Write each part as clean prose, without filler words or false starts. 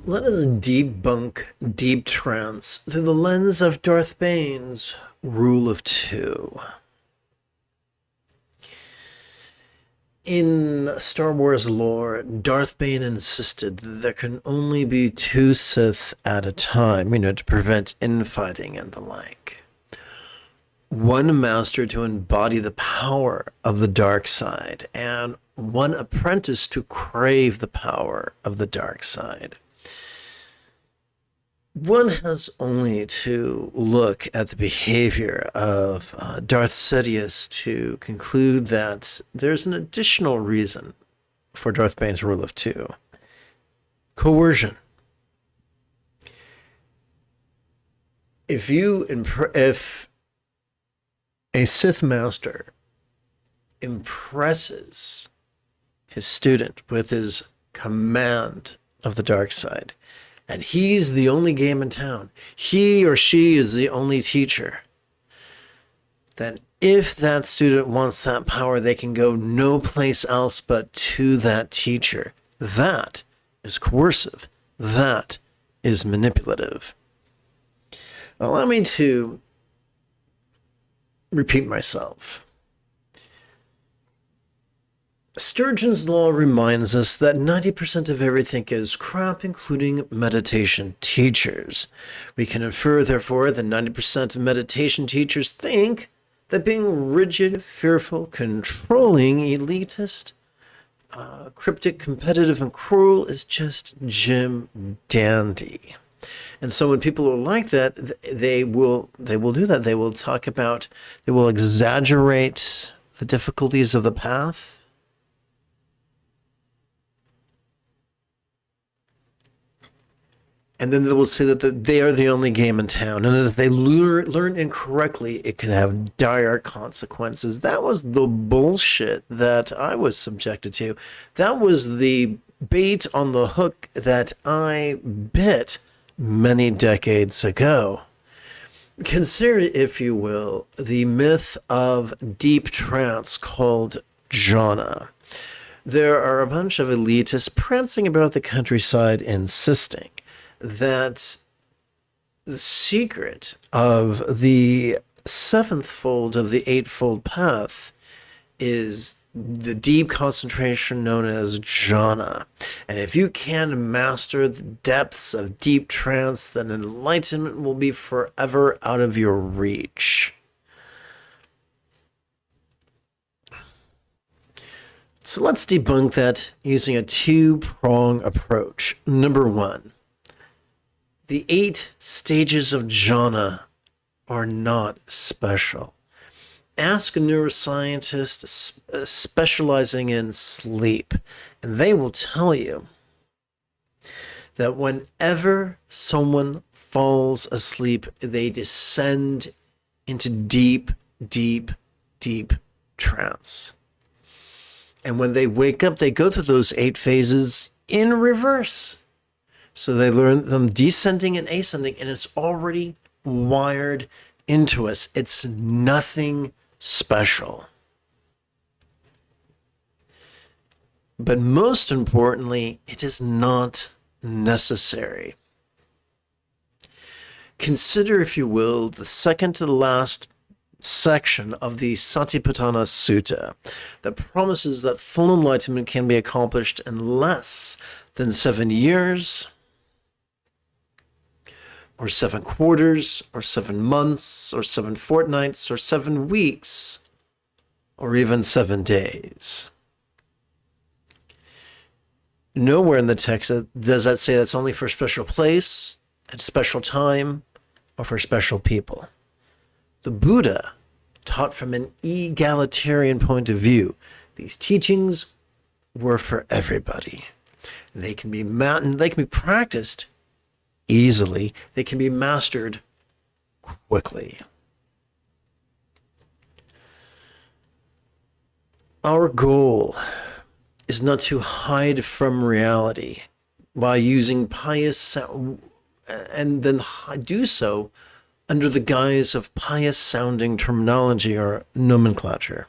Let us debunk deep trance through the lens of Darth Bane's Rule of Two. In Star Wars lore, Darth Bane insisted that there can only be two Sith at a time, to prevent infighting and the like. One master to embody the power of the dark side, and one apprentice to crave the power of the dark side. One has only to look at the behavior of Darth Sidious to conclude that there's an additional reason for Darth Bane's Rule of Two. Coercion. If a Sith Master impresses his student with his command of the dark side, and he's the only game in town, he or she is the only teacher, then if that student wants that power, they can go no place else but to that teacher. That is coercive. That is manipulative. Allow me to repeat myself. Sturgeon's Law reminds us that 90% of everything is crap, including meditation teachers. We can infer, therefore, that 90% of meditation teachers think that being rigid, fearful, controlling, elitist, cryptic, competitive, and cruel is just Jim dandy. And so when people are like that, they will do that. They will talk about, they will exaggerate the difficulties of the path. And then they will say that they are the only game in town. And that if they learn incorrectly, it can have dire consequences. That was the bullshit that I was subjected to. That was the bait on the hook that I bit many decades ago. Consider, if you will, the myth of deep trance called jhana. There are a bunch of elitists prancing about the countryside insisting that the secret of the seventh fold of the eightfold path is the deep concentration known as jhana. And if you can master the depths of deep trance, then enlightenment will be forever out of your reach. So let's debunk that using a two-prong approach. Number one, the 8 stages of jhana are not special. Ask a neuroscientist specializing in sleep, and they will tell you that whenever someone falls asleep, they descend into deep, deep, deep trance. And when they wake up, they go through those 8 phases in reverse. So they learn them descending and ascending, and it's already wired into us. It's nothing special. But most importantly, it is not necessary. Consider, if you will, the second to the last section of the Satipatthana Sutta that promises that full enlightenment can be accomplished in less than 7 years, or 7 quarters, or 7 months, or 7 fortnights, or 7 weeks, or even 7 days. Nowhere in the text does that say that's only for a special place, at a special time, or for special people. The Buddha taught from an egalitarian point of view. These teachings were for everybody. They can be practiced easily. They can be mastered quickly. Our goal is not to hide from reality by using pious and then do so under the guise of pious-sounding terminology or nomenclature.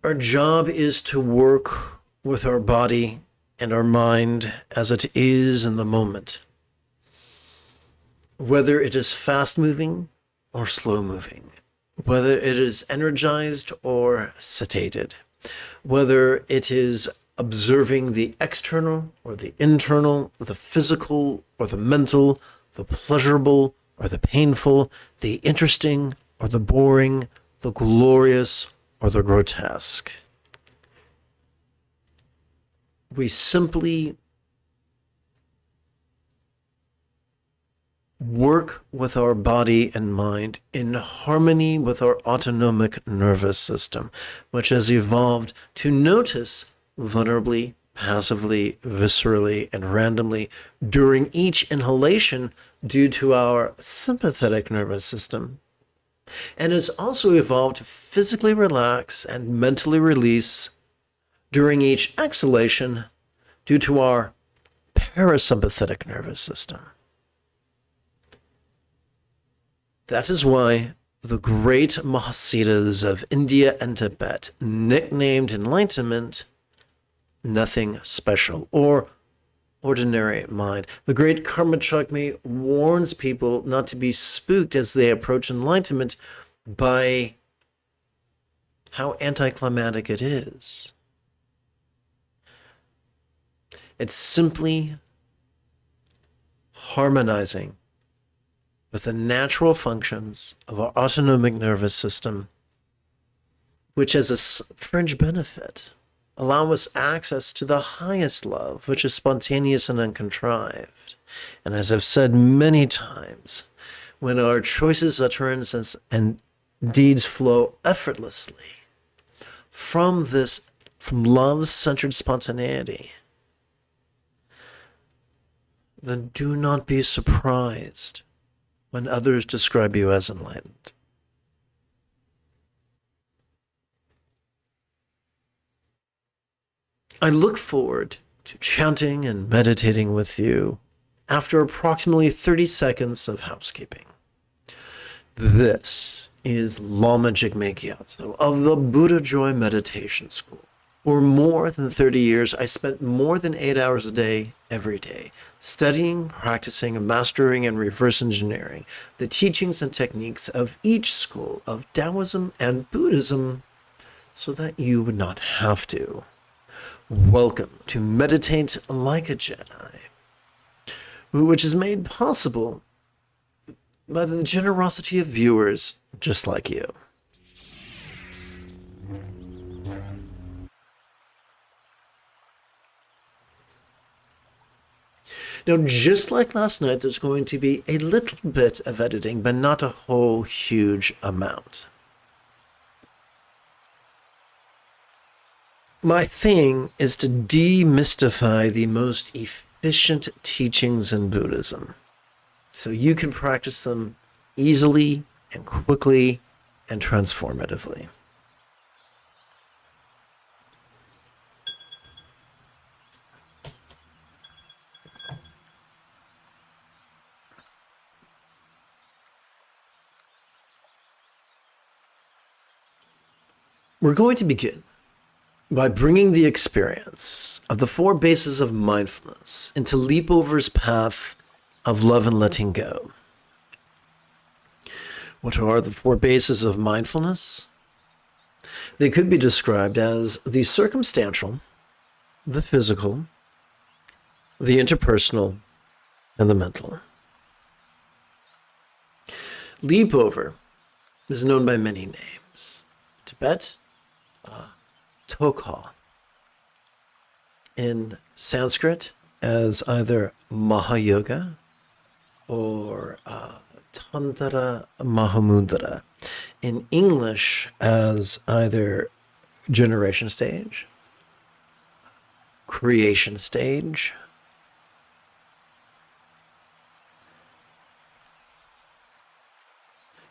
Our job is to work with our body and our mind as it is in the moment. Whether it is fast moving or slow moving, whether it is energized or sedated, whether it is observing the external or the internal, the physical or the mental, the pleasurable or the painful, the interesting or the boring, the glorious or the grotesque. We simply work with our body and mind in harmony with our autonomic nervous system, which has evolved to notice vulnerably, passively, viscerally, and randomly during each inhalation due to our sympathetic nervous system, and has also evolved to physically relax and mentally release during each exhalation due to our parasympathetic nervous system. That is why the great Mahasiddhas of India and Tibet nicknamed enlightenment nothing special or ordinary mind. The great Karma Jigme warns people not to be spooked as they approach enlightenment by how anticlimactic it is. It's simply harmonizing with the natural functions of our autonomic nervous system, which has a fringe benefit, allow us access to the highest love, which is spontaneous and uncontrived. And as I've said many times, when our choices, utterances, and deeds flow effortlessly from love-centered spontaneity, then do not be surprised when others describe you as enlightened. I look forward to chanting and meditating with you after approximately 30 seconds of housekeeping. This is Lama Jigme Gyatso of the Buddha Joy Meditation School. For more than 30 years, I spent more than 8 hours a day, every day, studying, practicing, mastering, and reverse engineering the teachings and techniques of each school of Taoism and Buddhism so that you would not have to. Welcome to Meditate Like a Jedi, which is made possible by the generosity of viewers just like you. Now, just like last night, there's going to be a little bit of editing, but not a whole huge amount. My thing is to demystify the most efficient teachings in Buddhism, so you can practice them easily and quickly and transformatively. We're going to begin by bringing the experience of the 4 bases of mindfulness into Leapover's path of love and letting go. What are the 4 bases of mindfulness? They could be described as the circumstantial, the physical, the interpersonal, and the mental. Leapover is known by many names. Tibet, Tokha. In Sanskrit as either Mahayoga or Tantra Mahamudra. In English as either generation stage, creation stage,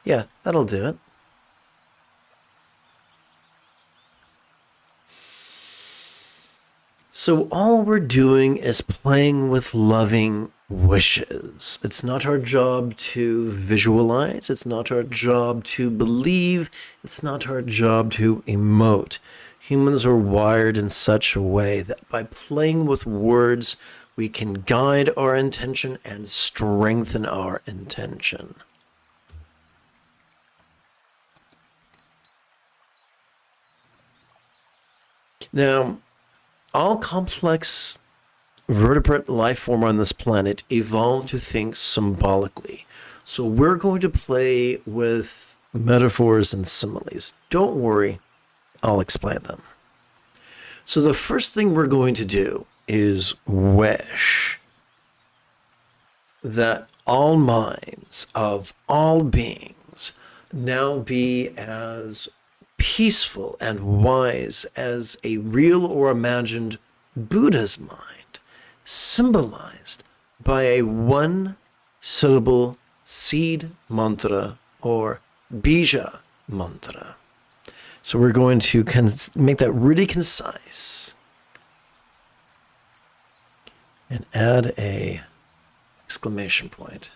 yeah, that'll do it. So all we're doing is playing with loving wishes. It's not our job to visualize. It's not our job to believe. It's not our job to emote. Humans are wired in such a way that by playing with words, we can guide our intention and strengthen our intention. Now, all complex vertebrate life form on this planet evolved to think symbolically. So we're going to play with metaphors and similes. Don't worry, I'll explain them. So the first thing we're going to do is wish that all minds of all beings now be as peaceful and wise as a real or imagined Buddha's mind, symbolized by a one-syllable seed mantra or bija mantra. So we're going to make that really concise and add a exclamation point.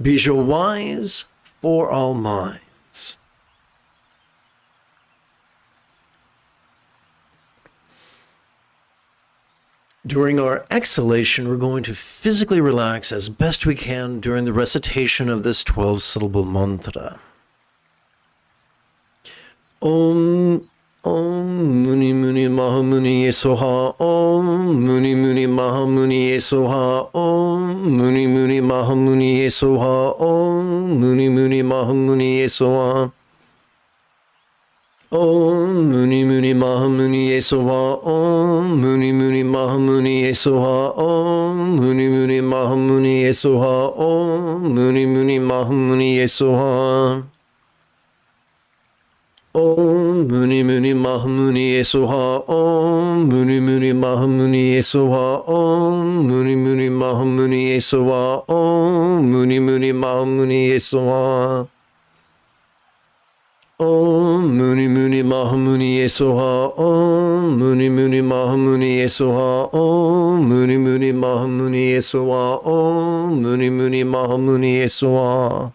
Bija wise for all minds. During our exhalation, we're going to physically relax as best we can during the recitation of this 12-syllable mantra. Om, Om Muni Muni Maha Muni Yesoha, Om Muni Muni Maha Muni Yesoha, Om Muni Muni Maha Muni Yesoha, Om Muni Muni Maha Muni Yesoha. Om Muni Muni Maha Muni Yesoha, Om Muni Muni Maha Muni Yesoha, Om Muni Muni Maha Muni Yesoha, Om Muni Muni Maha Muni Yesoha. Om Muni Muni Maha Muni Yesoha, Om Muni Muni Maha Muni Yesoha, Om Muni Muni Maha Muni Yesoha, Om Muni Muni Maha Muni Yesoha. Om Muni Muni Maha Muni Yesoha, Om Muni Muni Maha Muni Yesoha, Om Muni Muni Maha Muni Yesoha, Om Muni Muni Maha Muni Yesoha.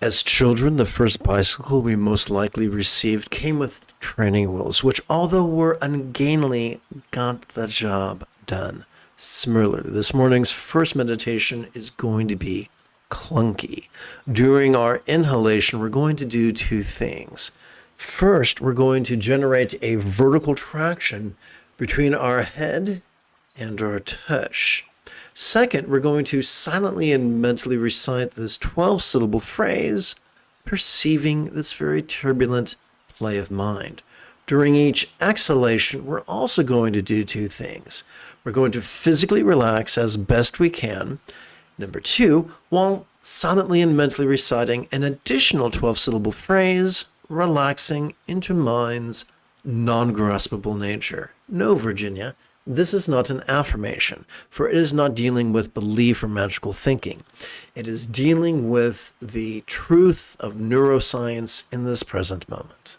As children, the first bicycle we most likely received came with training wheels, which, although were ungainly, got the job done. Similarly, this morning's first meditation is going to be clunky. During our inhalation, we're going to do two things. First, we're going to generate a vertical traction between our head and our tush. Second, we're going to silently and mentally recite this 12-syllable phrase, perceiving this very turbulent play of mind. During each exhalation, we're also going to do two things. We're going to physically relax as best we can. Number two, while silently and mentally reciting an additional 12-syllable phrase, relaxing into mind's non-graspable nature. No, Virginia, this is not an affirmation, for it is not dealing with belief or magical thinking. It is dealing with the truth of neuroscience in this present moment.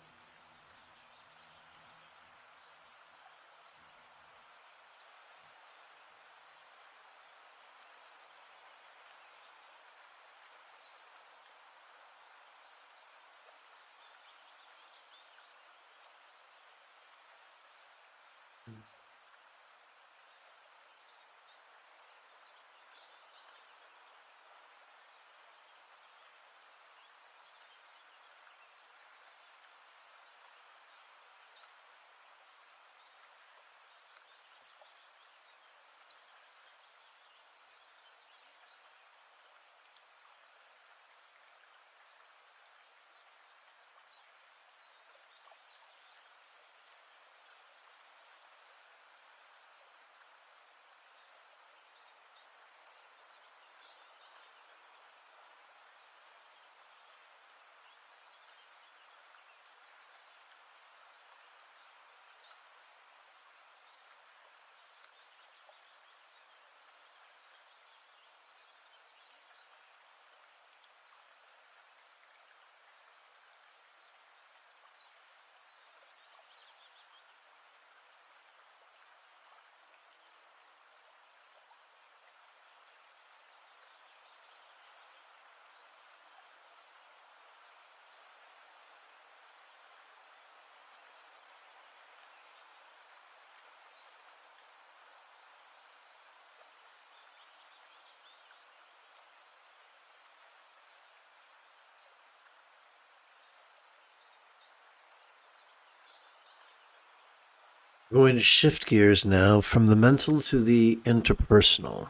We're going to shift gears now from the mental to the interpersonal.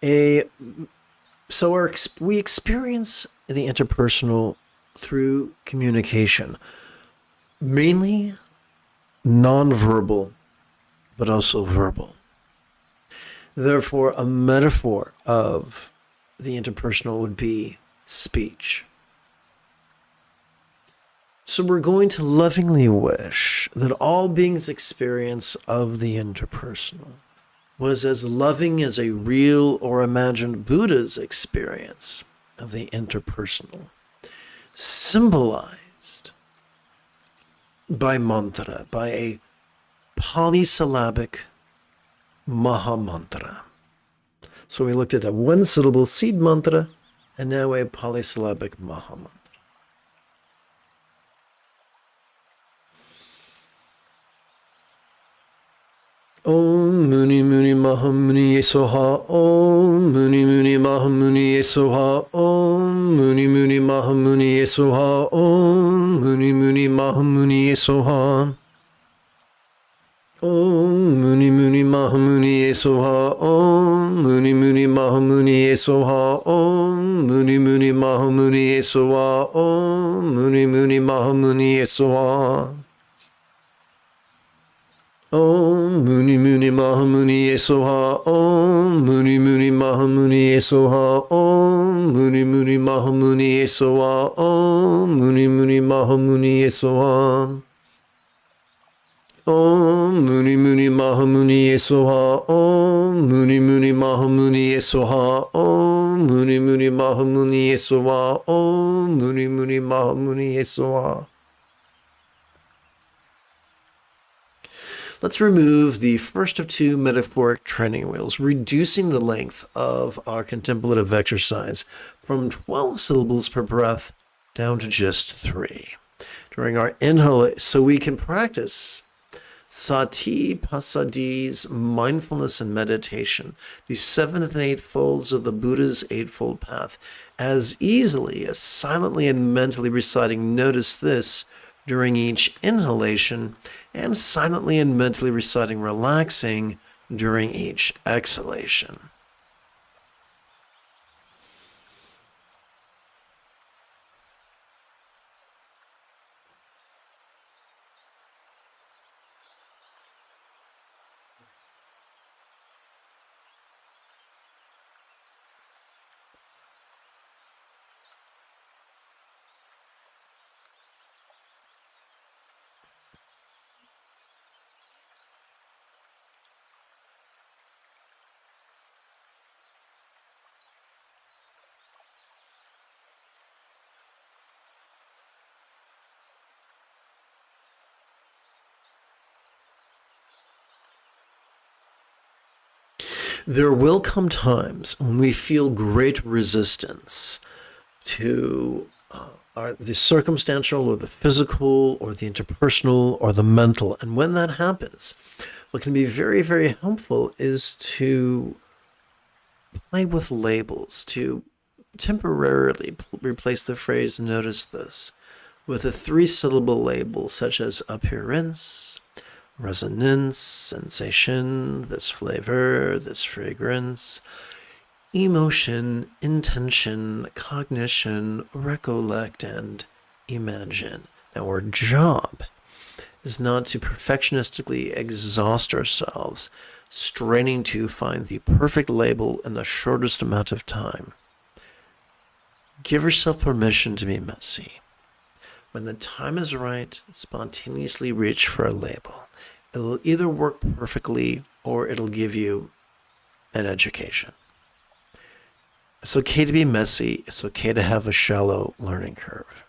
A so we experience the interpersonal through communication, mainly nonverbal, but also verbal. Therefore, a metaphor of the interpersonal would be speech. So we're going to lovingly wish that all beings' experience of the interpersonal was as loving as a real or imagined Buddha's experience of the interpersonal, symbolized by mantra, by a polysyllabic Maha Mantra. So we looked at a one-syllable seed mantra and now a polysyllabic Maha Mantra. Om Muni Muni Maha Muni Yesoha. Om Muni Muni Maha Muni Yesoha. Om Muni Muni Maha Muni Yesoha. Om Muni Muni Maha Muni Yesoha. Om Muni Muni Maha Muni Yesoha. Om Muni Muni Maha Muni Yesoha. Om Muni Muni Maha Muni Yesoha. Om Muni Muni Maha Muni Yesoha. Om Muni Muni Maha Muni Yesoha. Om Muni Muni Maha Muni Yesoha. Om Muni Muni Maha Muni Yesoha. Om Muni Muni Maha Muni Yesoha. Om Muni Muni Maha Muni Yesoha. Om Muni Muni Maha Muni Yesoha. Om Muni Muni Maha Muni Yesoha. Om Muni Muni Maha Muni Yesoha. Let's remove the first of two metaphoric training wheels, reducing the length of our contemplative exercise from 12 syllables per breath down to just 3. During our inhale, so we can practice Sati Pasadi's mindfulness and meditation, the 7th and 8th folds of the Buddha's Eightfold Path, as easily as silently and mentally reciting "Notice this" during each inhalation, and silently and mentally reciting "Relaxing" during each exhalation. There will come times when we feel great resistance to the circumstantial or the physical or the interpersonal or the mental. And when that happens, what can be very, very helpful is to play with labels, to temporarily replace the phrase "notice this" with a 3-syllable label such as appearance, resonance, sensation, this flavor, this fragrance, emotion, intention, cognition, recollect, and imagine. Now, our job is not to perfectionistically exhaust ourselves, straining to find the perfect label in the shortest amount of time. Give yourself permission to be messy. When the time is right, spontaneously reach for a label. It'll either work perfectly or it'll give you an education. It's okay to be messy. It's okay to have a shallow learning curve.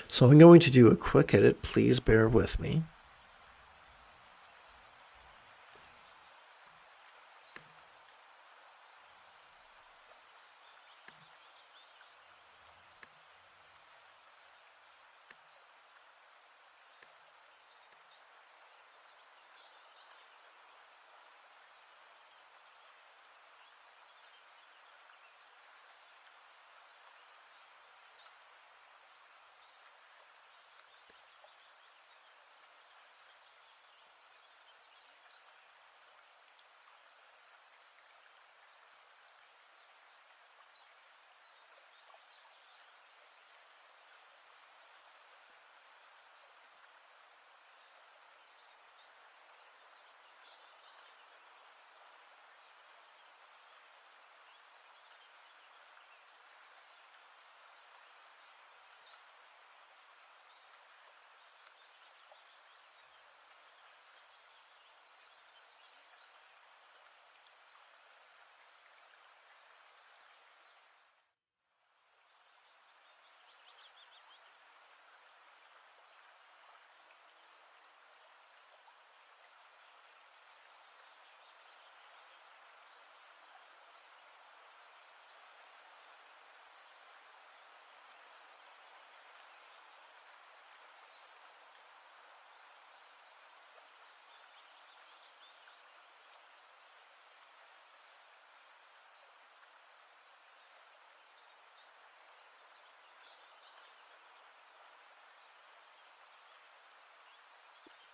So I'm going to do a quick edit. Please bear with me.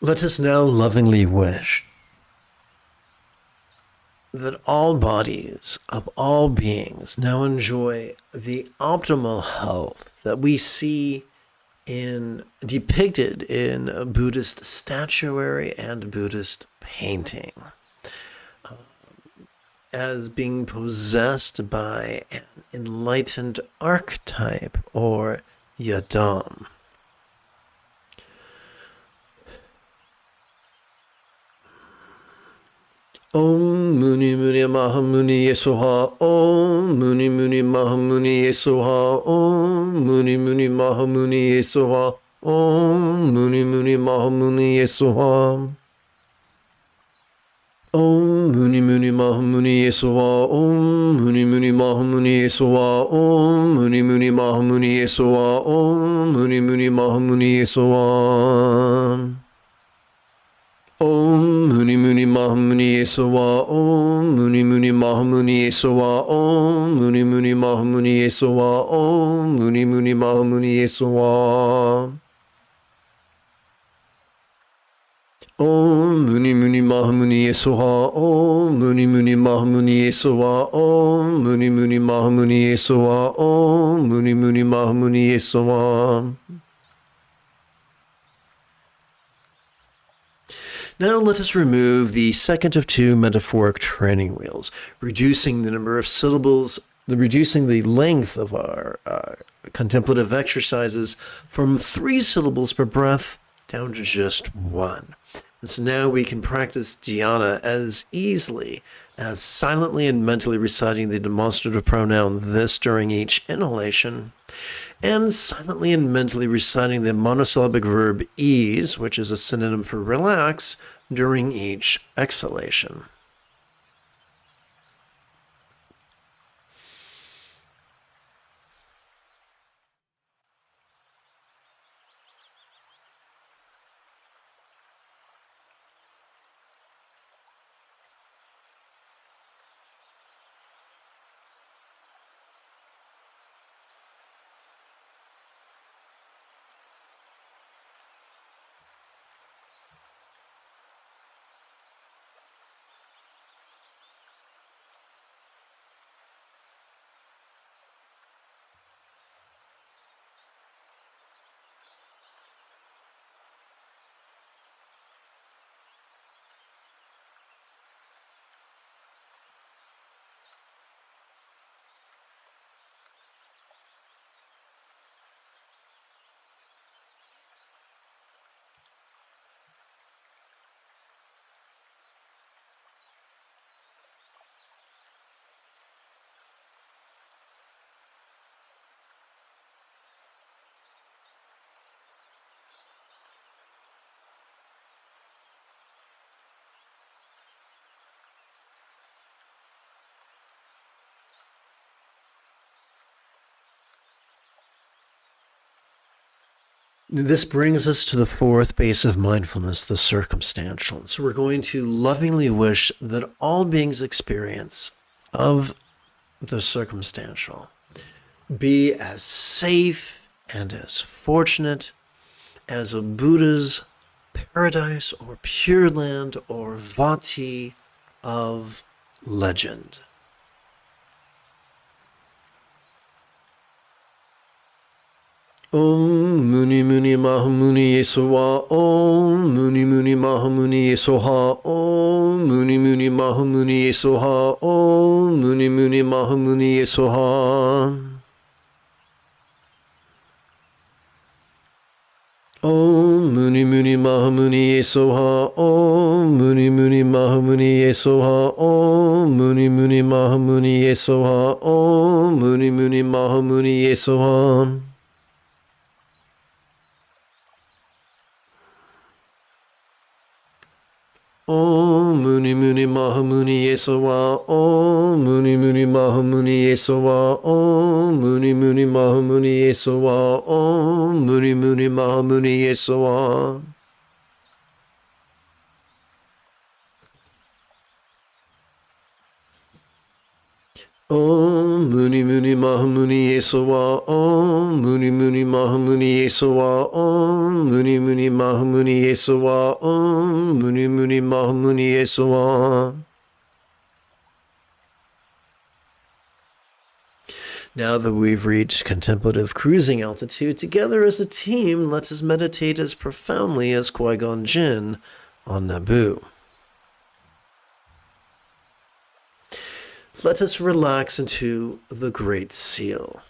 Let us now lovingly wish that all bodies of all beings now enjoy the optimal health that we see depicted in Buddhist statuary and Buddhist painting, as being possessed by an enlightened archetype or yadam. Om Muni Muni Mahamuni Yesoha. Om Muni Muni Mahamuni Yesoha. Om Muni Muni Mahamuni Yesoha. Om Muni Muni Mahamuni Yesoha. Om Muni Muni Mahamuni Yesoha. Om Muni Muni Mahamuni Yesoha. Om Muni Muni Mahamuni Yesoha. Om Muni Muni Mahamuni Yesoha. Om Muni Muni Mahamuni Yesoha. Om Muni Muni Mahamuni Yesoha. Om Muni Muni Mahamuni Yesoha. Om Muni Muni Mahamuni Yesoha. Om Muni Muni Mahamuni Yesoha. Om Muni Muni Mahamuni Yesoha. Om Muni Muni Mahamuni Yesoha. Om Muni Muni Mahamuni Yesoha. Now let us remove the second of two metaphoric training wheels, reducing the number of syllables, reducing the length of our contemplative exercises from 3 syllables per breath down to just 1. And so now we can practice dhyana as easily as silently and mentally reciting the demonstrative pronoun this during each inhalation, and silently and mentally reciting the monosyllabic verb ease, which is a synonym for relax, during each exhalation. This brings us to the fourth base of mindfulness, the circumstantial. So we're going to lovingly wish that all beings' experience of the circumstantial be as safe and as fortunate as a Buddha's paradise or pure land or vati of legend. Om Muni Muni Mahamuni Yesoha. Om Muni Muni Mahamuni Yesoha. Om Muni Muni Mahamuni Yesoha. Om Muni Muni Mahamuni Yesoha. Om Muni Muni Mahamuni Yesoha. Om Muni Muni Mahamuni Yesoha. Om Muni Muni Mahamuni Yesoha. Om Muni Muni Mahamuni Yesoha. Om Muni Muni Mahamuni Yesoha. Om Muni Muni Mahamuni Yesoha. Om Muni Muni Mahamuni Yesoha. Om Muni Muni Mahamuni Yesoha. Om Muni Muni Mahamuni Yesoha. Om Muni Muni Mahamuni Yesoha. Om Muni Muni Mahamuni Yesoha. Om Muni Muni Mahamuni Yesoha. Now that we've reached contemplative cruising altitude, together as a team, let us meditate as profoundly as Qui-Gon Jinn on Naboo. Let us relax into the Great Seal.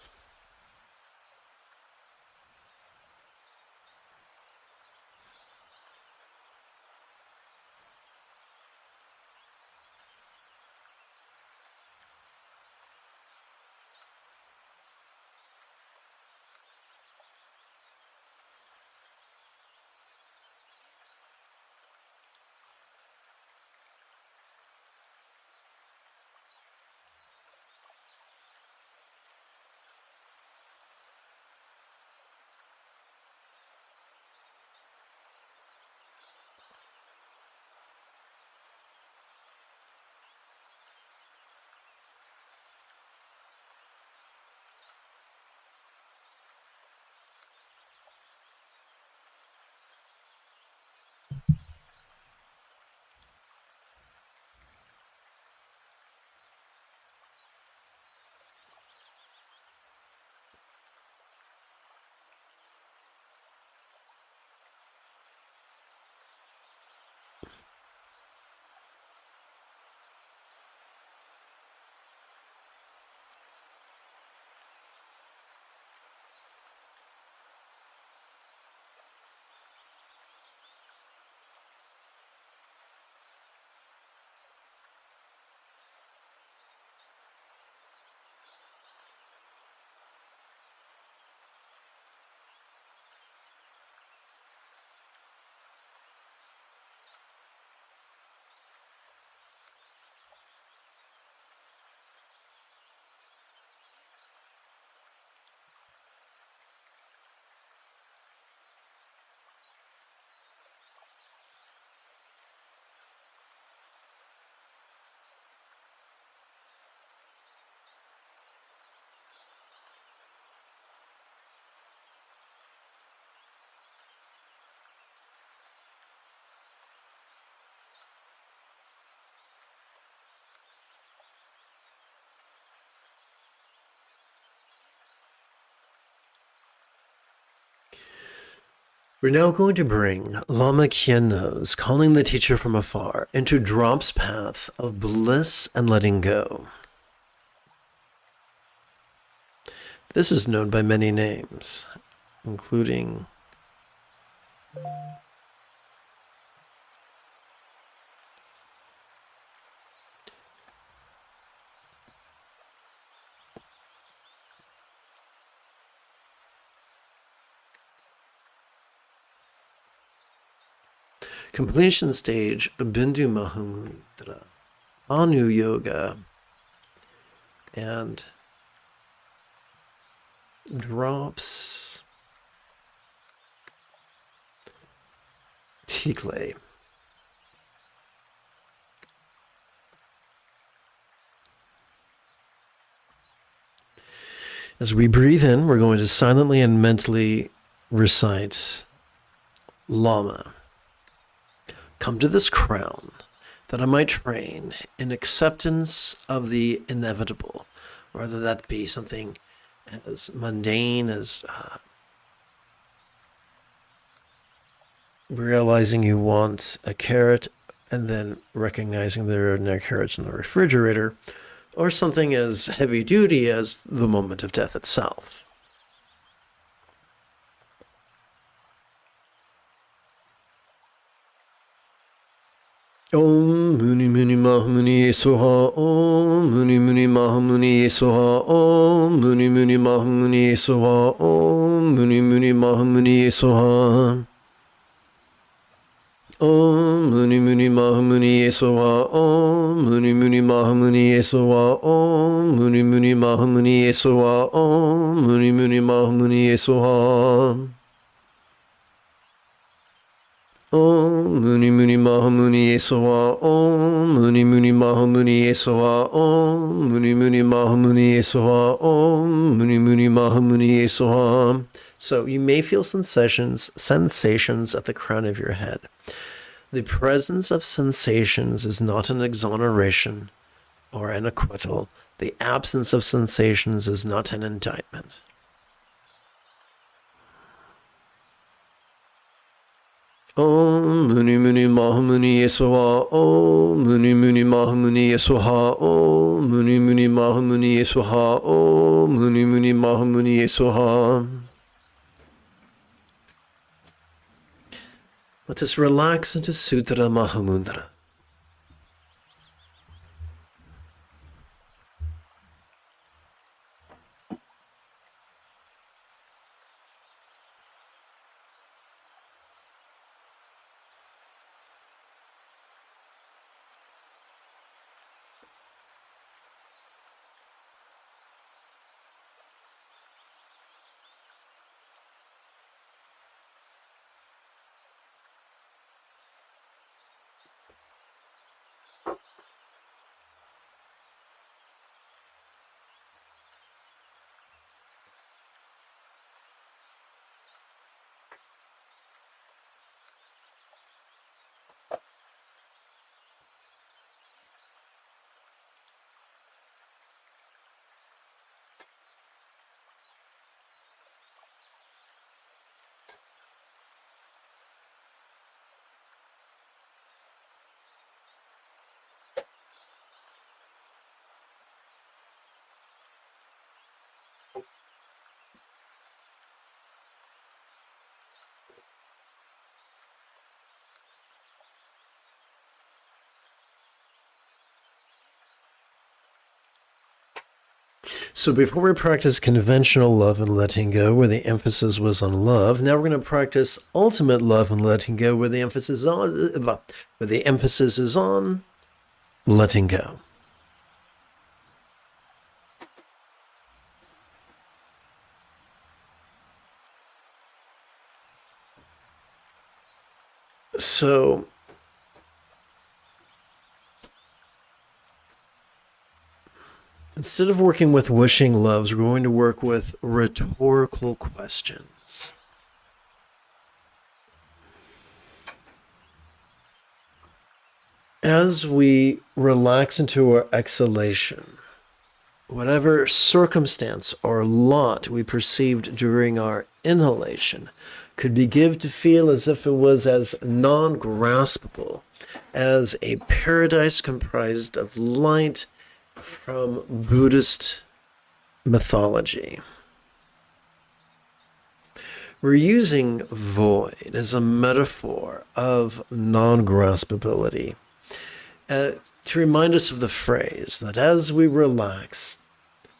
We're now going to bring Lama Kiennos, calling the teacher from afar, into Drop's path of bliss and letting go. This is known by many names, including completion stage, Bindu Mahamudra, Anu Yoga, and Drop's Jigme. As we breathe in, we're going to silently and mentally recite Lama. Come to this crown, that I might train in acceptance of the inevitable, whether that be something as mundane as realizing you want a carrot and then recognizing there are no carrots in the refrigerator, or something as heavy duty as the moment of death itself. Om Muni Muni Mahamuni Yesoha, Om Muni Muni Mahamuni Yesoha, Om Muni Muni Mahamuni Yesoha, Om Muni Muni Mahamuni Yesoha. Om Muni Muni Mahamuni Yesoha, Om Muni Muni Mahamuni Yesoha, Om Muni Muni Mahamuni Yesoha, Om Muni Muni Mahamuni Yesoha. Om Muni Muni Mahamuni Yesoha, Om Muni Muni Mahamuni Yesoha, Om Muni Muni Mahamuni Yesoha, Om Muni Muni Mahamuni Yesoha. So you may feel sensations at the crown of your head. The presence of sensations is not an exoneration or an acquittal. The absence of sensations is not an indictment. Om Muni Muni Mahamuni Yesoha, Om Muni Muni Mahamuni Yesoha, Om Muni Muni Mahamuni Yesoha, Om Muni Muni Mahamuni Yesoha. Let us relax into Sutra Mahamudra. So before we practice conventional love and letting go, where the emphasis was on love, now we're going to practice ultimate love and letting go, where the emphasis is on letting go. So instead of working with wishing loves, we're going to work with rhetorical questions. As we relax into our exhalation, whatever circumstance or lot we perceived during our inhalation could be given to feel as if it was as non-graspable as a paradise comprised of light from Buddhist mythology. We're using void as a metaphor of non-graspability to remind us of the phrase that as we relax,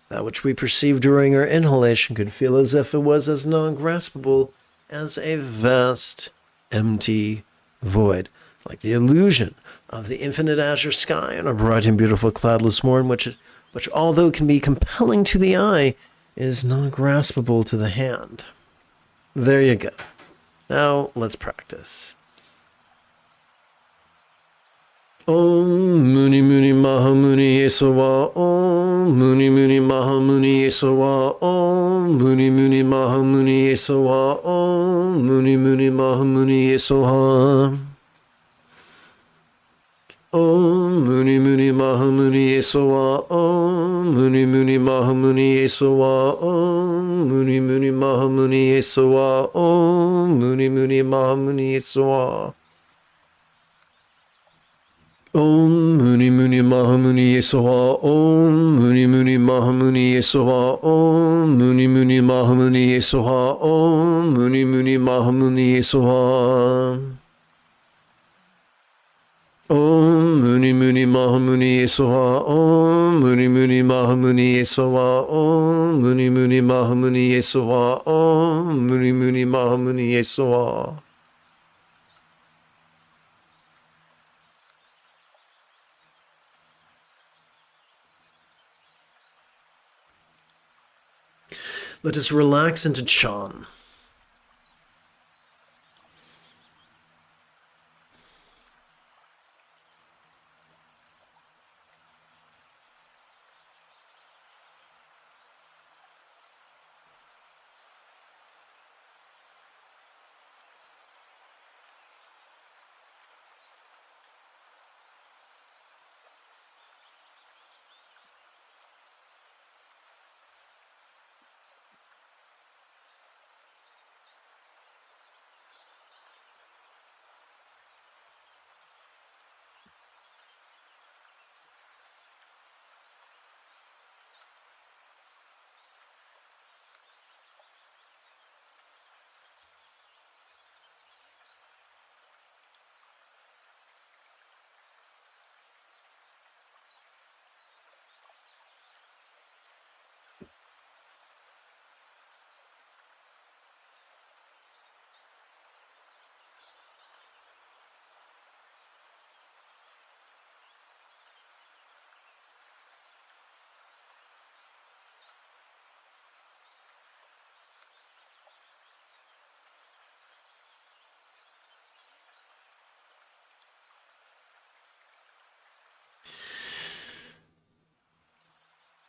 that which we perceive during our inhalation could feel as if it was as non-graspable as a vast, empty void, like the illusion of the infinite azure sky on a bright and beautiful cloudless morn, which although can be compelling to the eye, is non-graspable to the hand. There you go. Now let's practice. Om Muni Muni Mahamuni Yesowa. Om Muni Muni Mahamuni Yesowa. Om Muni Muni Mahamuni Yesowa. Om Muni Muni Mahamuni Yesowa. Om Muni Muni Mahamuni Yesowa. Om Muni Muni Mahamuni Yesowa. Om Muni Muni Mahamuni Yesowa. Om Muni Muni Mahamuni Yesowa. Om Muni Muni Mahamuni Yesowa. Om Muni Muni Mahamuni Yesowa. Om Muni Muni Mahamuni Yesowa. Om Muni Muni Mahamuni Yesowa. Om Muni Muni Mahamuni Yesowa. Om Muni Muni Mahamuni Yesowa. Om Muni Muni Mahamuni Yesowa. Om Muni Muni Mahamuni Yesowa. Let us relax into Chan.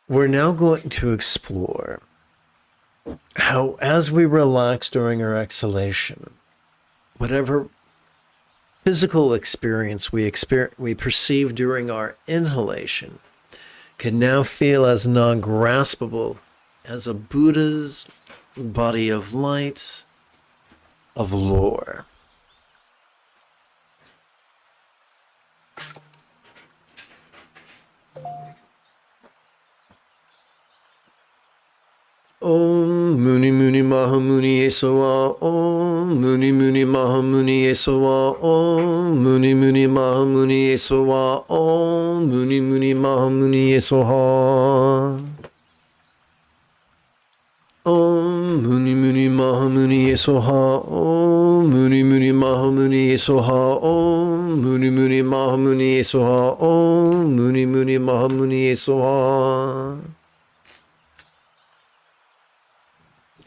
We're now going to explore how, as we relax during our exhalation, whatever physical experience we perceive during our inhalation can now feel as non-graspable as a Buddha's body of light, of lore. Om Muni Muni Mahamuni Yesowa. Om Muni Muni Mahamuni Yesowa. Om Muni Muni Mahamuni Yesowa. Om Muni Muni Mahamuni Yesowa. Om Muni Muni Mahamuni Yesoha. Om Muni Muni Mahamuni Yesoha. Om Muni Muni Mahamuni Yesoha. Om Muni Muni Mahamuni Yesoha.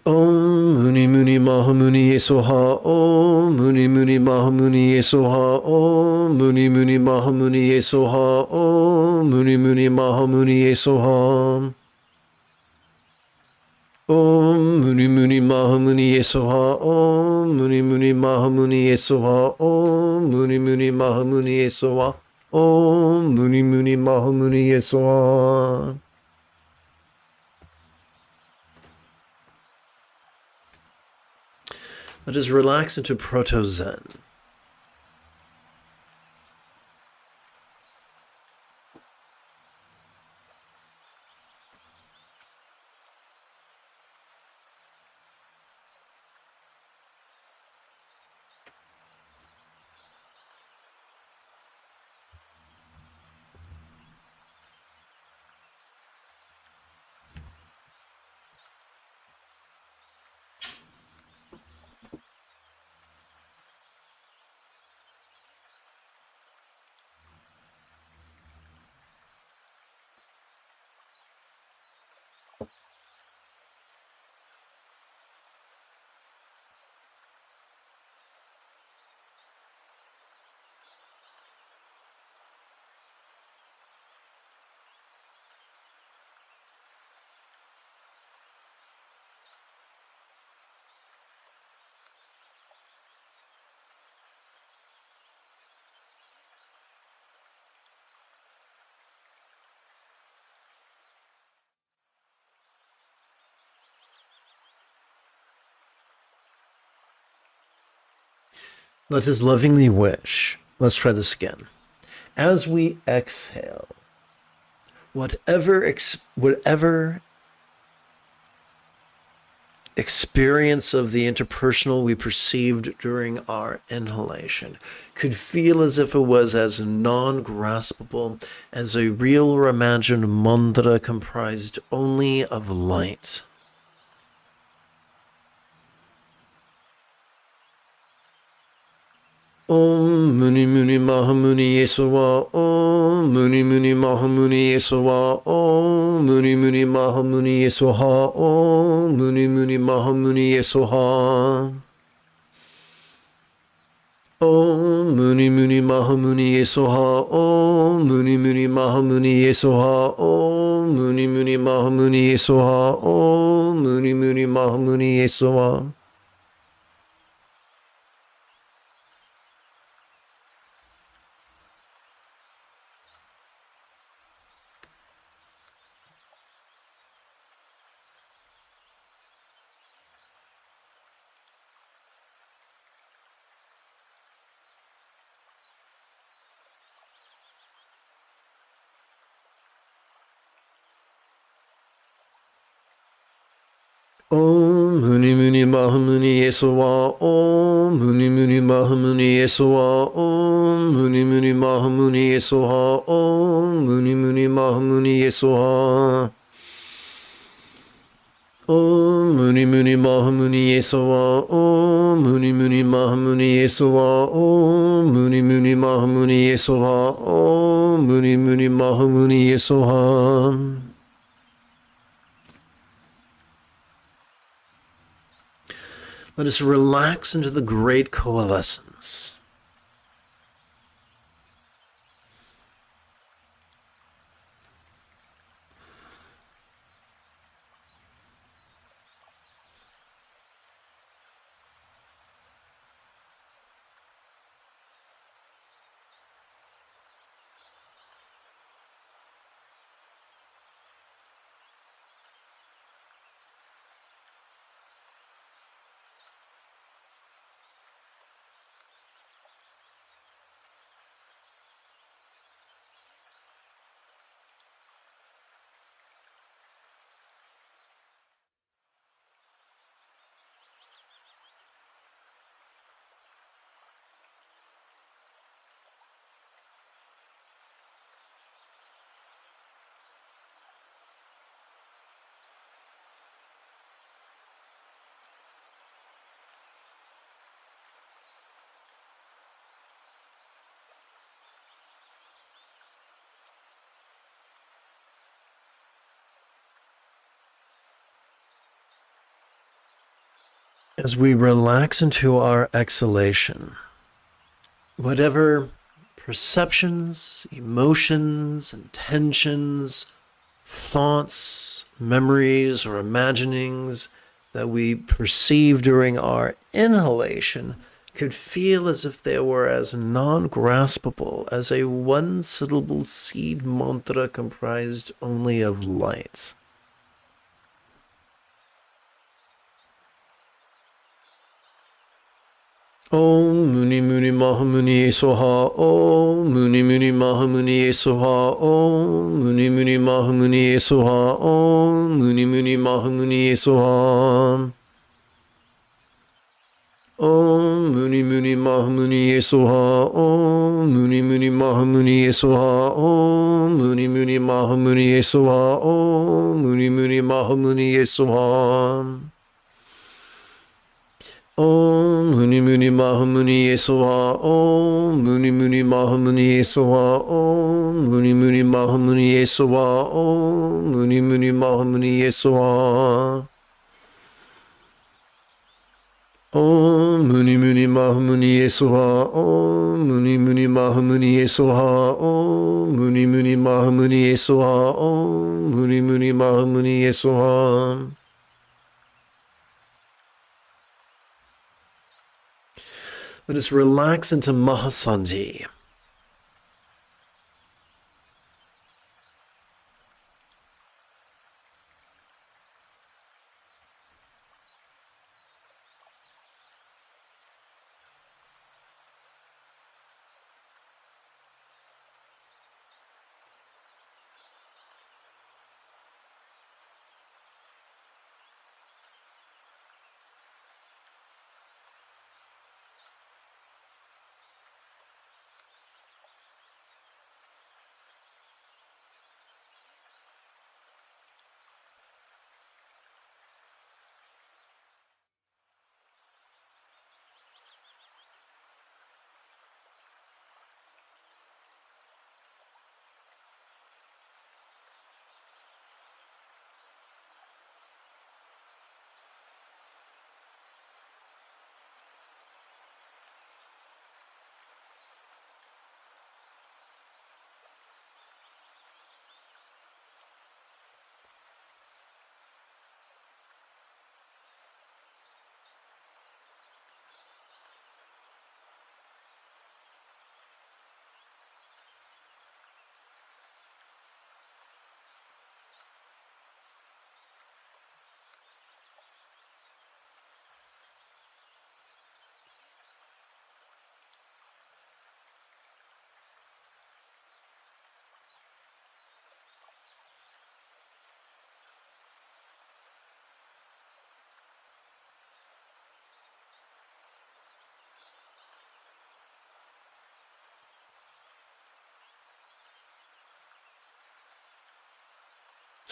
Om Muni Muni Mahamuni Yesoha. Om Muni Muni Mahamuni Yesoha. Om Muni Muni Mahamuni Yesoha. Om Muni Muni Mahamuni Yesoha. Om Muni Muni Mahamuni Yesoha. Om Muni Muni Mahamuni Yesoha. Om Muni Muni Mahamuni Yesoha. Om Muni Muni Mahamuni Yesoha. Let us relax into Proto-Zen. Let us lovingly wish. Let's try this again. As we exhale, whatever experience of the interpersonal we perceived during our inhalation could feel as if it was as non-graspable as a real or imagined mantra comprised only of light. Om Muni Muni Mahamuni Yesawa, Om Muni Muni Mahamuni Yesawa, Om Muni Muni Mahamuni Yesawa, Om Muni Muni Mahamuni Yesawa. Om Muni Muni Mahamuni Yesawa, Om Muni Muni Mahamuni Yesawa, Om Muni Muni Mahamuni Yesawa, Om Muni Muni Mahamuni Yesawa. Om Muni Muni Mahamuni Yesawa, Om Muni Muni Mahamuni Yesawa, Om Muni Muni Mahamuni Yesawa, Om Muni Muni Mahamuni Yesawa. Om Muni Muni Mahamuni Yesawa, Om Muni Muni Mahamuni Yesawa, Om Muni Muni Mahamuni Yesawa, Om Muni Muni Mahamuni Yesawa. Let us relax into the great coalescence. As we relax into our exhalation, whatever perceptions, emotions, intentions, thoughts, memories, or imaginings that we perceive during our inhalation could feel as if they were as non-graspable as a one-syllable seed mantra comprised only of light. Om Muni Muni Mahamuni Soha, Om Muni Muni Mahamuni Soha, Om Muni Muni Mahamuni Soha, Om Muni Muni Mahamuni Soha. Om Muni Muni Mahamuni Soha, Om Muni Muni Mahamuni Soha, Om Muni Muni Mahamuni Soha, Om Muni Muni Mahamuni Soha. Om Muni Muni Mahamuni Yesoha, Om Muni Muni Mahamuni Yesoha, Om Muni Muni Mahamuni Yesoha, Om Muni Muni Mahamuni Yesoha. Om Muni Muni Mahamuni Yesoha, Om Muni Muni Mahamuni Yesoha, Om Muni Muni Mahamuni Yesoha, Om Muni Muni Mahamuni Yesoha. Let us relax into Mahasandhi.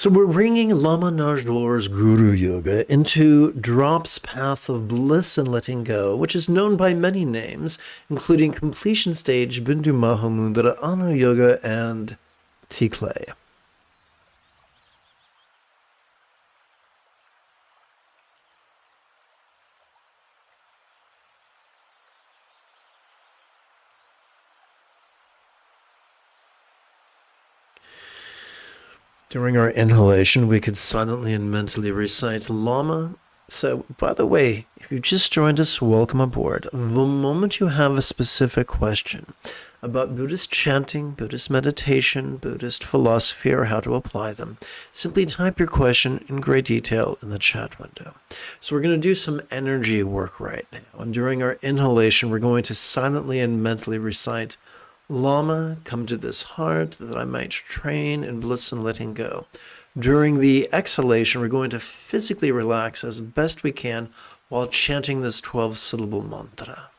So we're bringing Lama Najdor's Guru Yoga into Drop's path of bliss and letting go, which is known by many names, including Completion Stage, Bindu Mahamudra, Anu Yoga, and T-Clay. During our inhalation, we could silently and mentally recite Lama. So, by the way, if you just joined us, welcome aboard. The moment you have a specific question about Buddhist chanting, Buddhist meditation, Buddhist philosophy, or how to apply them, simply type your question in great detail in the chat window. So we're going to do some energy work right now. And during our inhalation, we're going to silently and mentally recite Lama, come to this heart that I might train in bliss and letting go. During the exhalation, we're going to physically relax as best we can while chanting this 12-syllable mantra.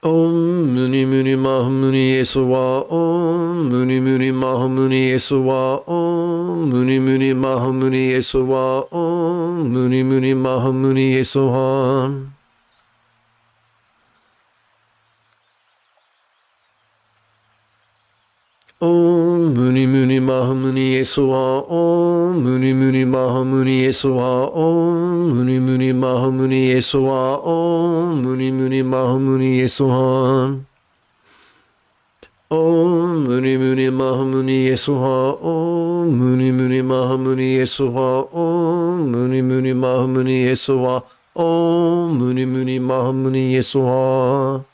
Om Muni Muni Mahamuni Esawa, Om Muni Muni Mahamuni Esawa, Om Muni Muni Mahamuni Esawa, Om Muni Muni Mahamuni Esawa. Om Muni Muni Mahamuni Esawa, Om Muni Muni Mahamuni Esawa, Om Muni Muni Mahamuni Esawa, Om Muni Muni Mahamuni Esawa. Om Muni Muni Mahamuni Esawa, Om Muni Muni Mahamuni Esawa, Om Muni Muni Mahamuni Esawa, Om Muni Muni Mahamuni Esawa.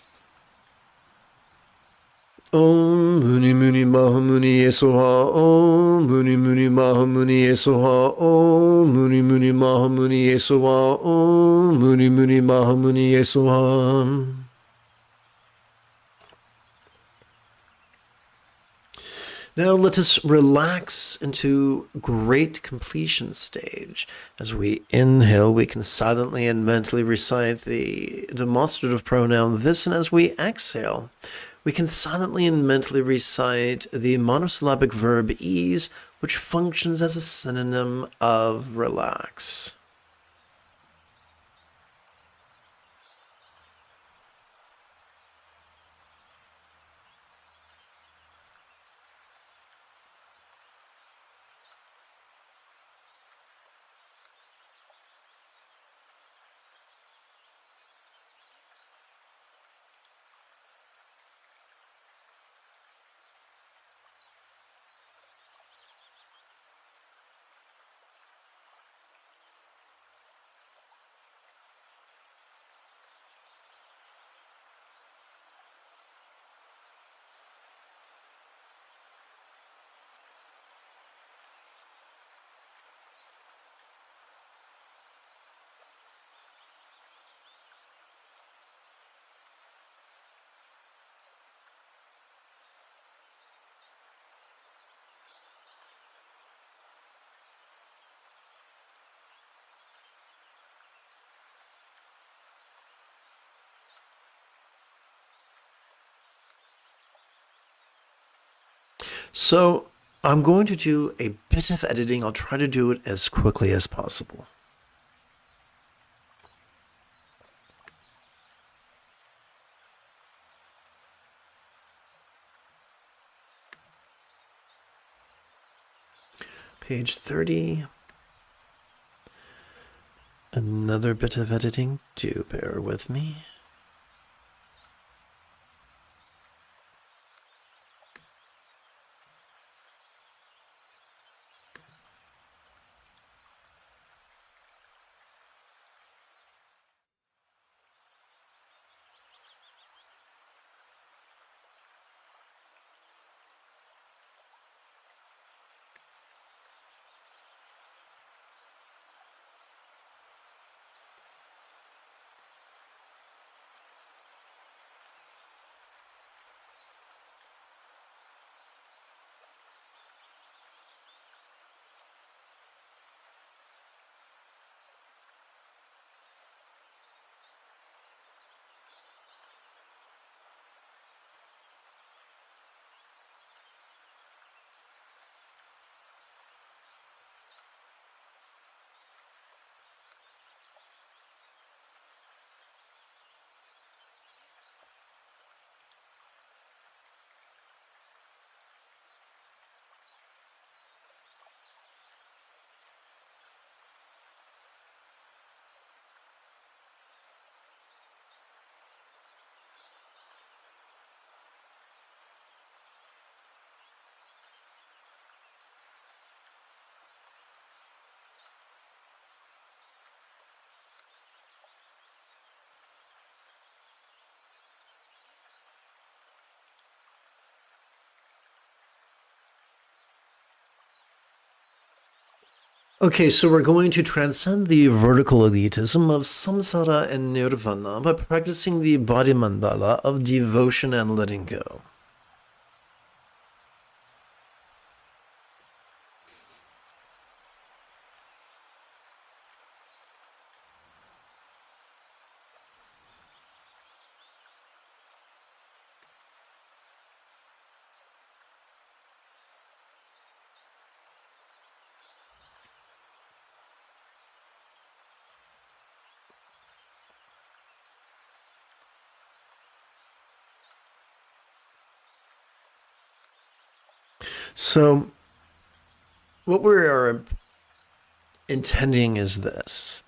Om Muni Muni Mahamuni Esawa, Om Muni Muni Mahamuni Esawa, Om Muni Muni Mahamuni Esawa, Om Muni Muni Mahamuni Esawa. Now let us relax into great completion stage. As we inhale, we can silently and mentally recite the demonstrative pronoun this, and as we exhale, we can silently and mentally recite the monosyllabic verb ease, which functions as a synonym of relax. So I'm going to do a bit of editing. I'll try to do it as quickly as possible. Page 30. Another bit of editing. Do bear with me. Okay, so we're going to transcend the vertical elitism of samsara and nirvana by practicing the body mandala of devotion and letting go. So, what we are intending is this.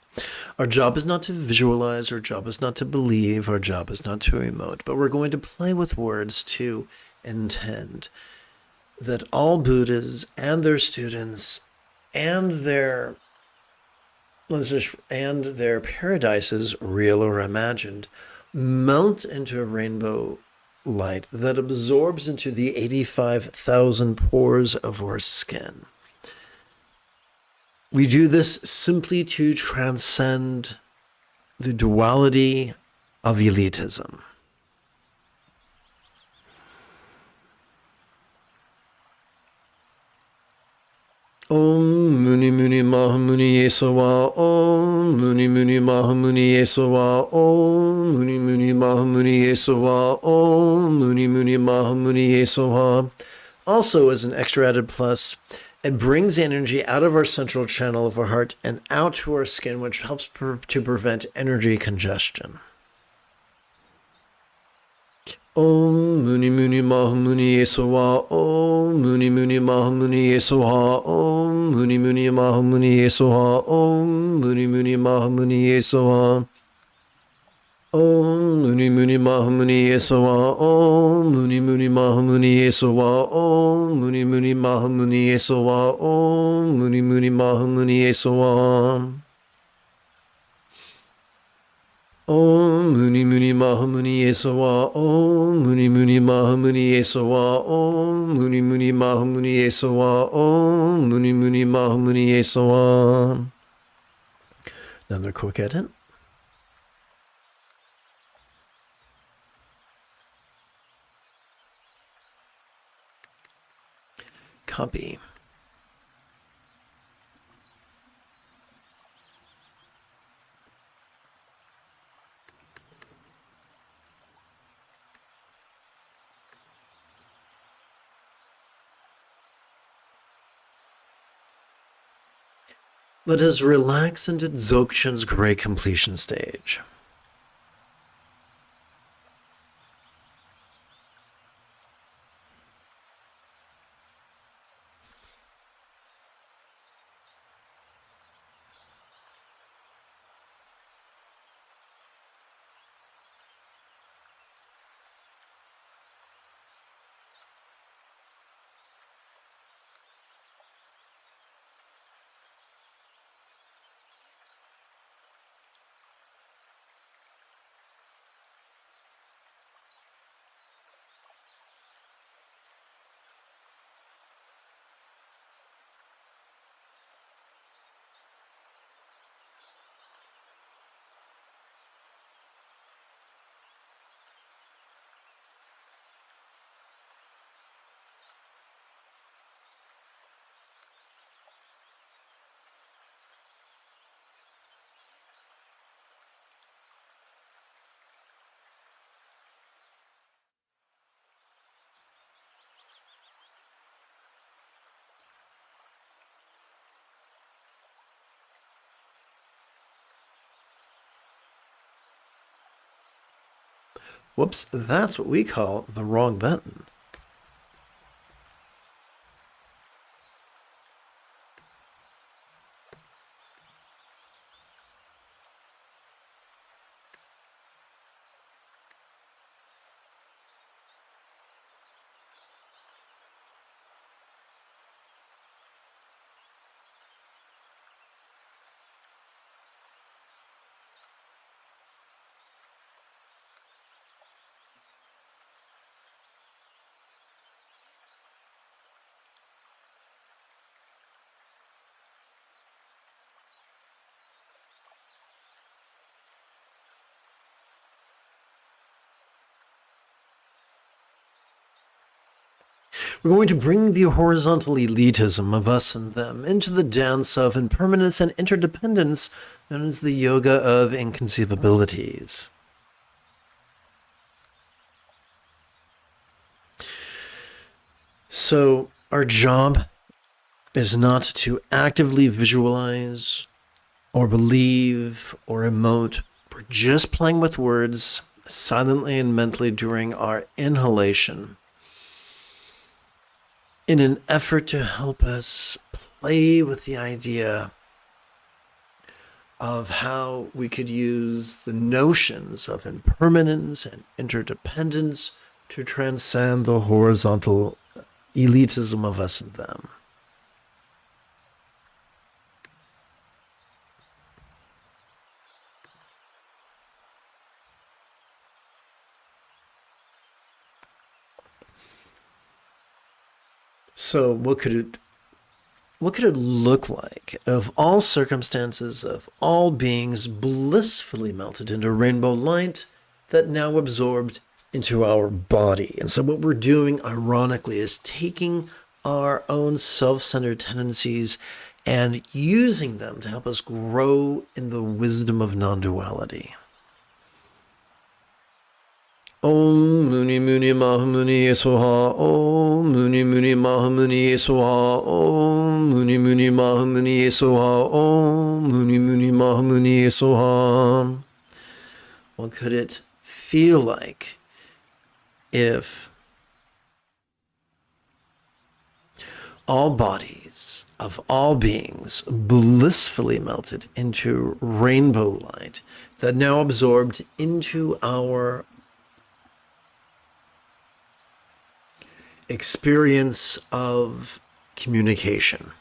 Our job is not to visualize, our job is not to believe, our job is not to emote, but we're going to play with words to intend that all Buddhas and their students and their paradises, real or imagined, melt into a rainbow light that absorbs into the 85,000 pores of our skin. We do this simply to transcend the duality of elitism. Om Muni Muni Mahamuni Yesawa. Om Muni Muni Mahamuni Yesawa. Om Muni Muni Mahamuni Yesawa. Om Muni Muni Mahamuni Yesawa. Also, as an extra added plus, it brings energy out of our central channel of our heart and out to our skin, which helps to prevent energy congestion. Om Muni Muni Mahamuni Yesawa. Om Muni Muni Mahamuni Yesawa. Om Muni Muni Mahamuni Yesawa. Om Muni Muni Mahamuni Yesawa. Om Muni Muni Mahamuni Yesawa. Om Muni Muni Mahamuni Yesawa. Om Muni Muni Mahamuni Yesawa. Om Muni Muni Mahamuni Yesawa. Om Muni Muni Mahamuni Yesawa. Om Muni Muni Mahamuni Yesawa. Om Muni Muni Mahamuni Yesawa. Om Muni Muni Mahamuni Yesawa. Another quick edit. Copy. Let us relax into Dzogchen's great completion stage. Whoops, that's what we call the wrong button. We're going to bring the horizontal elitism of us and them into the dance of impermanence and interdependence known as the yoga of inconceivabilities. So, our job is not to actively visualize or believe or emote. We're just playing with words silently and mentally during our inhalation in an effort to help us play with the idea of how we could use the notions of impermanence and interdependence to transcend the horizontal elitism of us and them. So what could it look like if all circumstances of all beings blissfully melted into rainbow light that now absorbed into our body? And so what we're doing, ironically, is taking our own self-centered tendencies and using them to help us grow in the wisdom of non-duality. Om Muni Muni Mahamuni Soha, Om Muni Muni Mahamuni Soha, Om Muni Muni Mahamuni Soha, Om Muni Muni Mahamuni Soha. What could it feel like if all bodies of all beings blissfully melted into rainbow light that now absorbed into our experience of communication?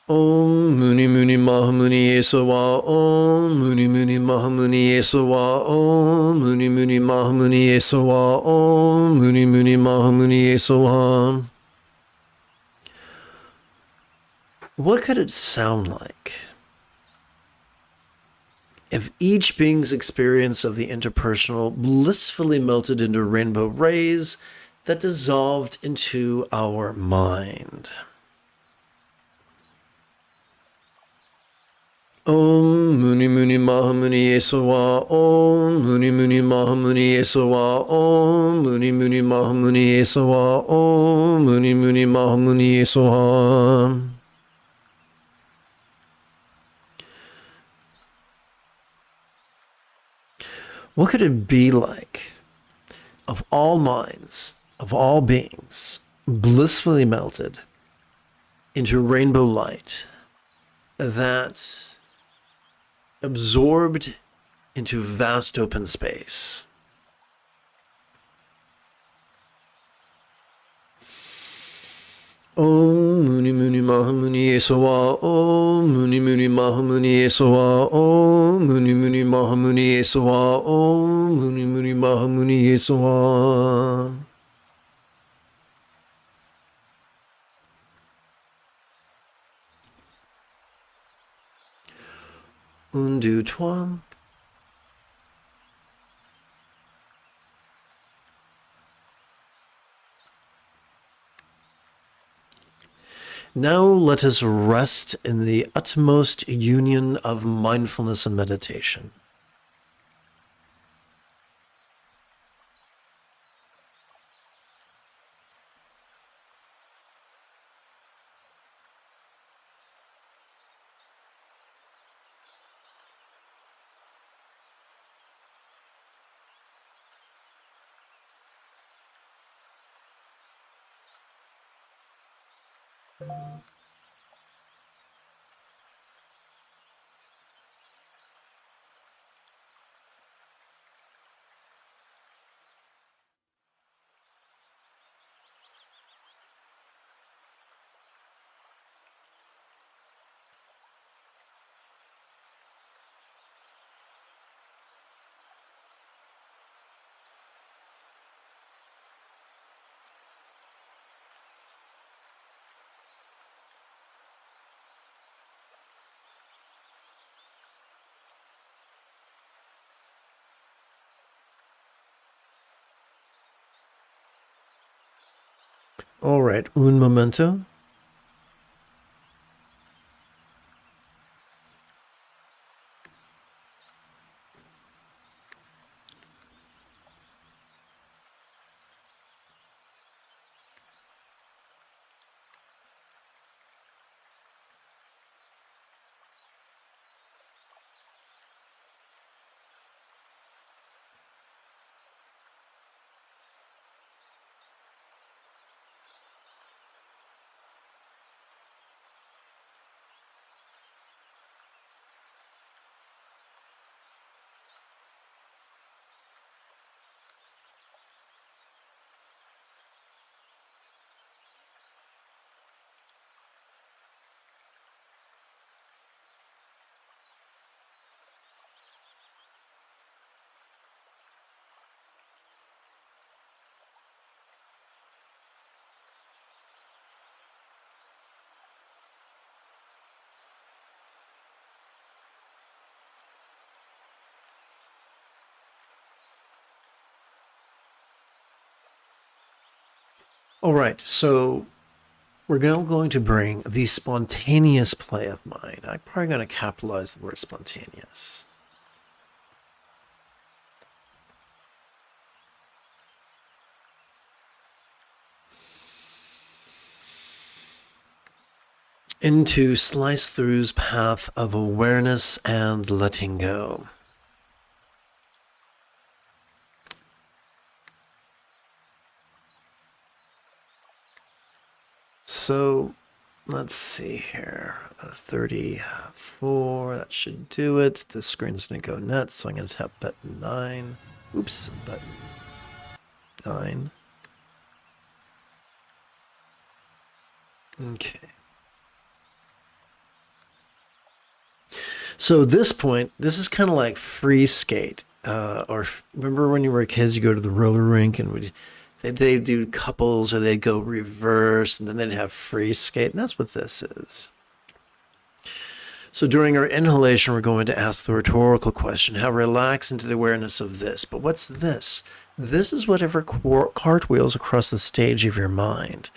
Om Muni Muni Mahamuni Esawa, Om Muni Muni Mahamuni Esawa, Om Muni Muni Mahamuni Esawa, Om Muni Muni Mahamuni Esawa. What could it sound like if each being's experience of the interpersonal blissfully melted into rainbow rays that dissolved into our mind? Om Muni Muni Mahamuni Esawa, Om Muni Muni Mahamuni Esawa, Om Muni Muni Mahamuni Esawa, Om Muni Muni Mahamuni Esawa. What could it be like of all minds, of all beings, blissfully melted into rainbow light that absorbed into vast open space? Om Muni Muni Mahamuni Esawa, Om Muni Muni Mahamuni Esawa, Om Muni Muni Mahamuni Esawa, Om Muni Muni Mahamuni Esawa. Un, deux, trois. Now let us rest in the utmost union of mindfulness and meditation. All right, un momento. All right, so we're now going to bring the spontaneous play of mind. I'm probably going to capitalize the word spontaneous. Into Slice Through's path of awareness and letting go. So let's see here. 34, that should do it. The screen's going to go nuts, so I'm going to tap button 9. Oops, button 9. Okay. So at this point, this is kind of like free skate. Or remember when you were kids, you go to the roller rink and they'd do couples or they'd go reverse and then they'd have free skate. And that's what this is. So during our inhalation, we're going to ask the rhetorical question, how relax into the awareness of this. But what's this? This is whatever cartwheels across the stage of your mind,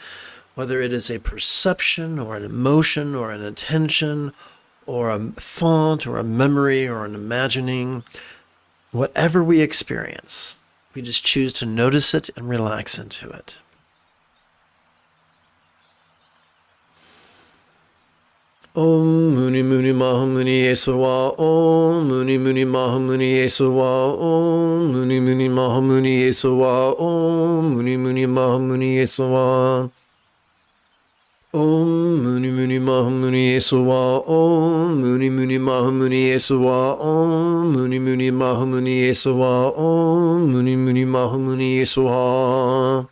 whether it is a perception or an emotion or an attention or a thought or a memory or an imagining, whatever we experience, we just choose to notice it and relax into it. Om Muni Muni Mahamuni Yesawa, Om Muni Muni Mahamuni Yesawa, Om Muni Muni Mahamuni Yesawa, Om Muni Muni Mahamuni Yesawa. Om Muni Muni Mahamuni Yesawa, Om Muni Muni Mahamuni Yesawa, Om Muni Muni Mahamuni Yesawa, Om Muni Muni Mahamuni Yesawa.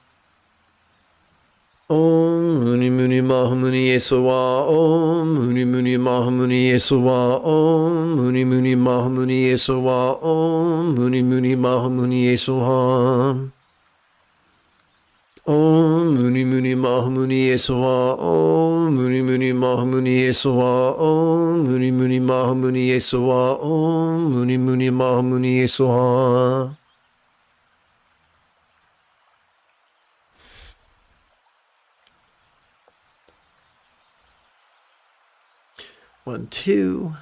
Om Muni Muni Mahamuni Yesawa, Om Muni Muni Mahamuni Yesawa, Om Muni Muni Mahamuni Yesawa, Om Muni Muni Mahamuni Yesawa. Om Muni Muni Mahamuni Yesawa, Om Muni Muni Mahamuni Yesawa, Om Muni Muni Mahamuni Yesawa, Om Muni Muni Mahamuni Yesawa. One, two.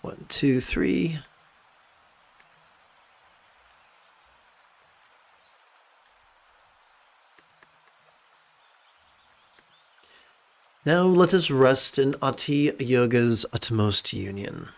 1, 2, 3. Now let us rest in Ati Yoga's utmost union.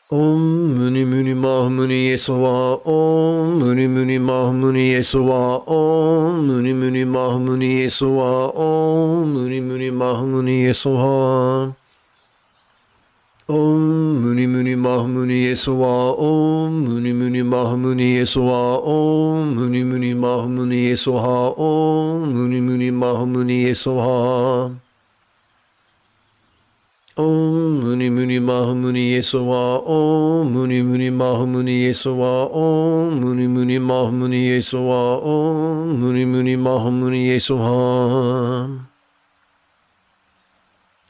Om Muni Muni Mahamuni Yesowa. Om Muni Muni Mahamuni Yesowa. Om Muni Muni Mahamuni Yesowa. Om Muni Muni Mahamuni Yesowa. Om Muni Muni Mahamuni Yesowa. Om Muni Muni Mahamuni Yesowa. Om Muni Muni Mahamuni Yesowa. Om Muni Muni Mahamuni Yesowa. Om Muni Muni Mahamuni Yesowa. Om Muni Muni Mahamuni Yesowa. Om Muni Muni Mahamuni Yesowa.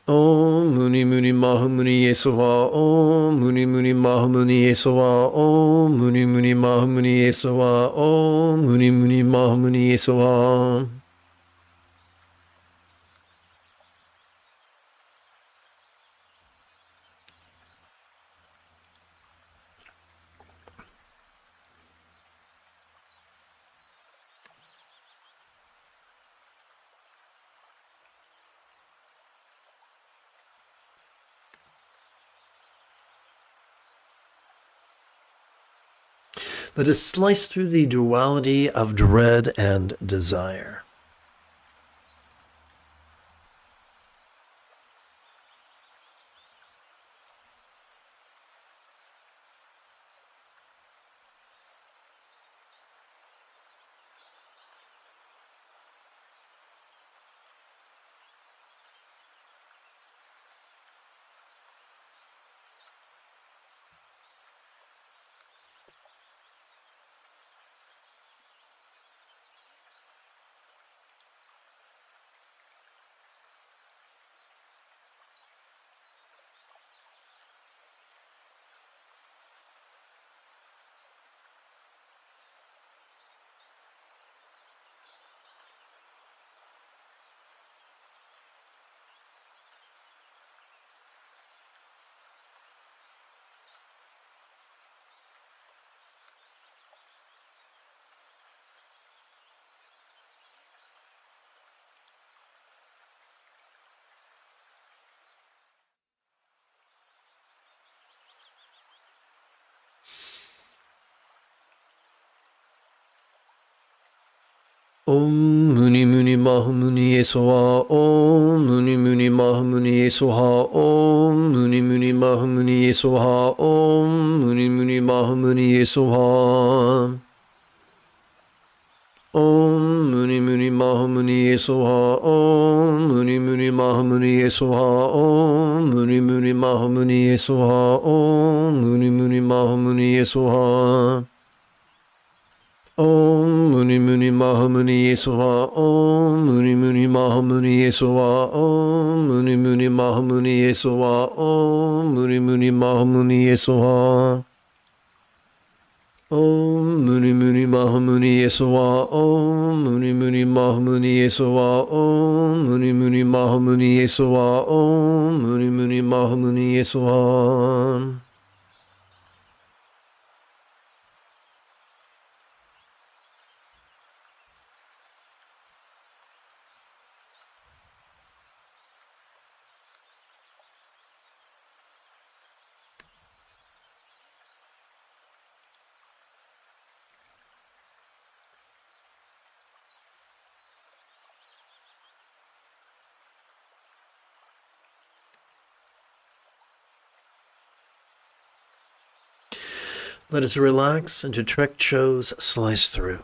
Om Muni Muni Mahamuni Yesowa. Om Muni Muni Mahamuni Yesowa. Om Muni Muni Mahamuni Yesowa. Om Muni Muni Mahamuni Yesowa. Om Muni Muni Mahamuni Yesowa. Let us slice through the duality of dread and desire. Om Muni Muni Mahamuni Yesowa. Om Muni Muni Mahamuni Yesowa. Om Muni Muni Mahamuni Yesowa. Om Muni Muni Mahamuni Yesowa. Om Muni Muni Mahamuni Yesowa. Om Muni Muni Mahamuni Yesowa. Om Muni Muni Mahamuni Yesowa. Om Muni Muni Mahamuni Yesowa. Om Muni Muni Mahamuni Yesowa. Om Muni Muni Mahamuni Yesowa. Om Muni Muni Mahamuni Yesowa. Om Muni Muni Mahamuni Yesowa. Om Muni Muni Mahamuni Yesowa. Om Muni Muni Mahamuni Yesowa. Om Muni Muni Mahamuni Yesowa. Om Muni Muni Mahamuni Yesowa. Let us relax into Trek Cho's Slice Through.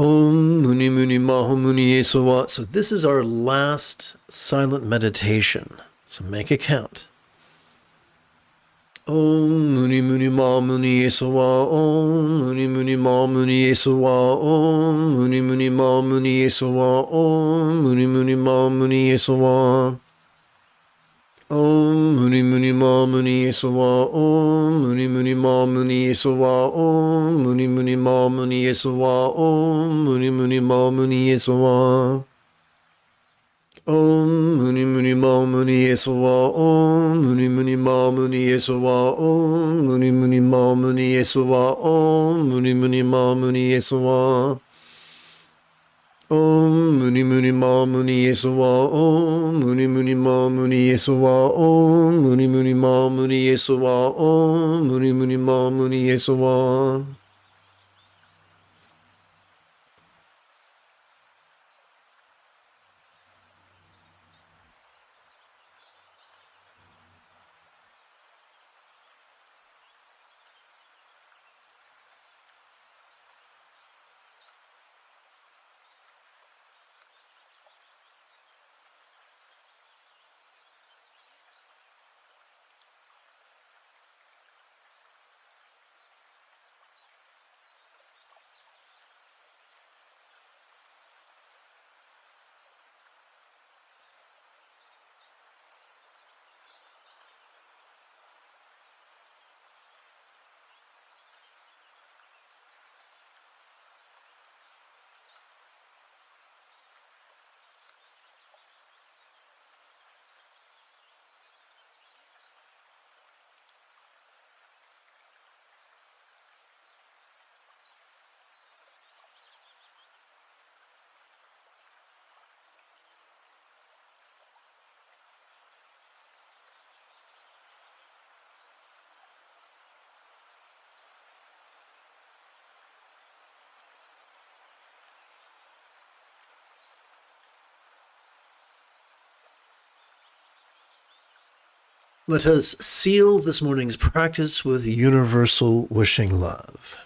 Om Muni Muni Maho Muni Yesowa. So this is our last silent meditation. So make a count. Om Muni Muni Ma Muni Yesowa. Om Muni Muni Ma Muni Yesowa. Om Muni Muni Ma Muni Yesowa. Om Muni Muni Ma Muni Yesowa. Om Muni Muni Ma Muni Yesowa. Om Muni Muni Ma Muni Yesowa. Om Muni Muni Ma Muni Yesowa. Om Muni Muni Ma Muni Yesowa. Om Muni Muni Ma Muni Yesowa. Om Muni Muni Ma Muni Yesowa. Om Muni Muni Ma Muni Yesowa. Om Muni Muni Ma Muni Yesowa. Om Muni Muni Ma Muni Yesowa. Om Muni Muni Ma Muni Yesowa. Om Muni Muni Ma Muni Yesowa. Om Muni Muni Ma Muni Yesowa. Let us seal this morning's practice with universal wishing love.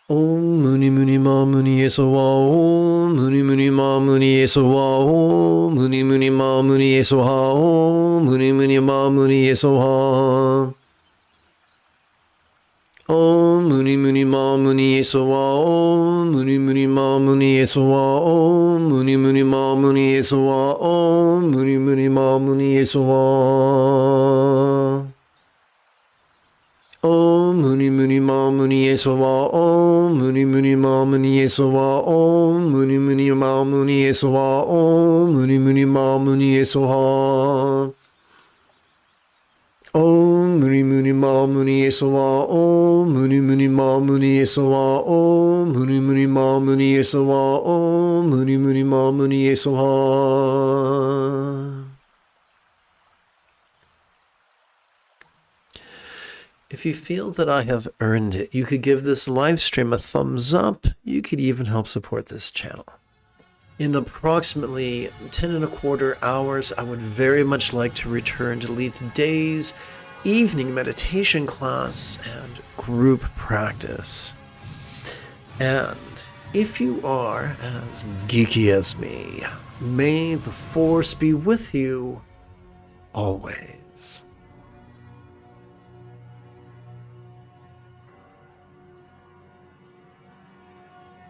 Om Muni Muni Ma Muni Yesowa. Om Muni Muni Ma Muni Yesowa. Om Muni Muni Ma Muni Yesowa. Om Muni Muni Ma Muni Yesowa. Om Muni Muni Ma Muni Yesowa. Om Muni Muni Ma Muni Yesowa. Om Muni Muni Ma Muni Yesowa. Om Muni Muni Ma Muni Yesowa. Om Muni Muni Ma Muni Yesowa. Om Muni Muni Ma Muni Yesowa. Om Muni Muni Ma Muni Yesowa. Om Muni Muni Ma Muni Yesowa. Om Muni Muni Ma Muni Yesowa. Om Muni Muni Ma Muni Yesowa. Om Muni Muni Ma Muni Yesowa. Om Muni Muni Ma Muni Yesowa. If you feel that I have earned it, you could give this live stream a thumbs up. You could even help support this channel. In approximately 10 1/4 hours, I would very much like to return to lead today's evening meditation class and group practice. And if you are as geeky as me, may the force be with you always.